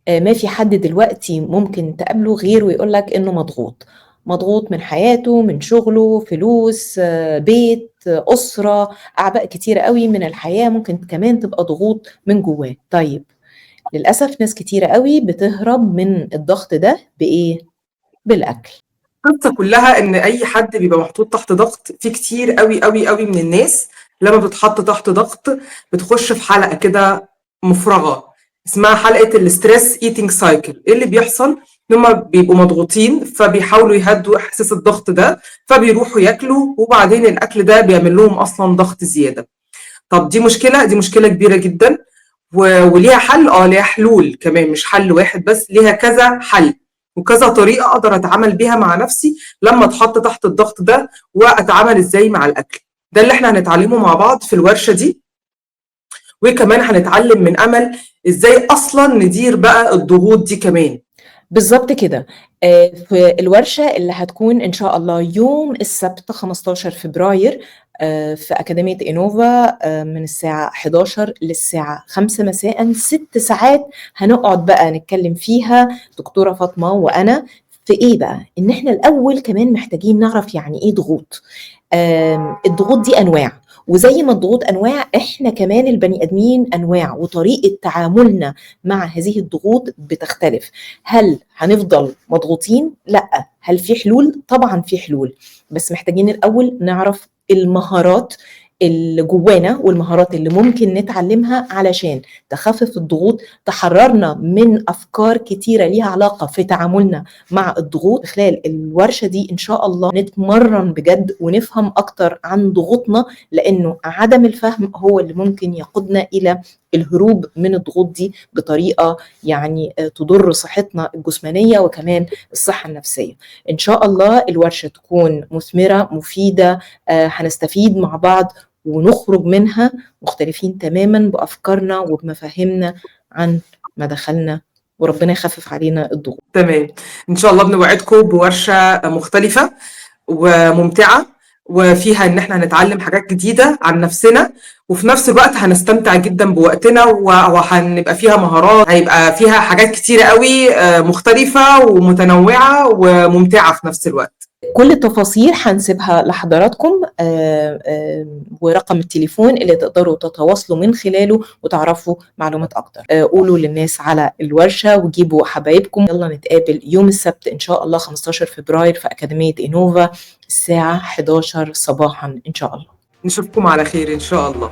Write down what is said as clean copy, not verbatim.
ما في حد دلوقتي ممكن تقابله غير ويقول لك إنه مضغوط، مضغوط من حياته، من شغله، فلوس، بيت، أسرة، أعباء كتيرة أوي من الحياة، ممكن كمان تبقى ضغوط من جواه. طيب للأسف ناس كتيرة أوي بتهرب من الضغط ده بإيه؟ بالأكل. القصة كلها إن أي حد بيبقى محطوط تحت ضغط، في كتير أوي أوي أوي من الناس لما بتتحط تحت ضغط بتخش في حلقة كده مفرغة اسمها حلقة الستريس ايتينج سايكل. ايه اللي بيحصل؟ ان هم بيبقوا مضغوطين فبيحاولوا يهدوا احساس الضغط ده، فبيروحوا ياكلوا وبعدين الاكل ده بيعمل لهم اصلا ضغط زيادة. طب دي مشكلة، دي مشكلة كبيرة جدا. وليها حل، ليها حلول كمان، مش حل واحد بس، ليها كذا حل وكذا طريقة أقدر أتعامل بيها مع نفسي لما أتحط تحت الضغط ده، وأتعامل إزاي مع الأكل. ده اللي إحنا هنتعلمه مع بعض في الورشة دي. وكمان هنتعلم من أمل إزاي أصلا ندير بقى الضغوط دي كمان. بالضبط كده. في الورشة اللي هتكون إن شاء الله يوم السبت 15 فبراير في أكاديمية إنوفا من الساعة 11 للساعة 5 مساءً، 6 ساعات هنقعد بقى نتكلم فيها دكتورة فاطمة وأنا في إيه بقى؟ إن إحنا الأول كمان محتاجين نعرف يعني إيه ضغوط. الضغوط دي أنواع، وزي ما الضغوط أنواع إحنا كمان البني آدمين أنواع، وطريقة تعاملنا مع هذه الضغوط بتختلف. هل هنفضل مضغوطين؟ لأ. هل في حلول؟ طبعًا في حلول، بس محتاجين الأول نعرف المهارات اللي جوانا والمهارات اللي ممكن نتعلمها علشان تخفف الضغوط، تحررنا من أفكار كتيرة ليها علاقة في تعاملنا مع الضغوط. خلال الورشة دي إن شاء الله نتمرن بجد ونفهم أكتر عن ضغوطنا، لأنه عدم الفهم هو اللي ممكن يقودنا إلى الهروب من الضغوط دي بطريقة يعني تضر صحتنا الجسمانية وكمان الصحة النفسية. إن شاء الله الورشة تكون مثمرة مفيدة، هنستفيد مع بعض ونخرج منها مختلفين تماما بأفكارنا وبمفاهيمنا عن ما دخلنا، وربنا يخفف علينا الضغوط. تمام. إن شاء الله بنوعدكم بورشة مختلفة وممتعة، وفيها إن إحنا هنتعلم حاجات جديدة عن نفسنا، وفي نفس الوقت هنستمتع جدا بوقتنا، وهنبقى فيها مهارات، هيبقى فيها حاجات كتيرة قوي مختلفة ومتنوعة وممتعة في نفس الوقت. كل التفاصيل هنسيبها لحضراتكم، ورقم التليفون اللي تقدروا تتواصلوا من خلاله وتعرفوا معلومات أكتر. قولوا للناس على الورشة وجيبوا حبايبكم. يلا نتقابل يوم السبت إن شاء الله 15 فبراير في أكاديمية إنوفا الساعة 11 صباحا إن شاء الله. نشوفكم على خير إن شاء الله.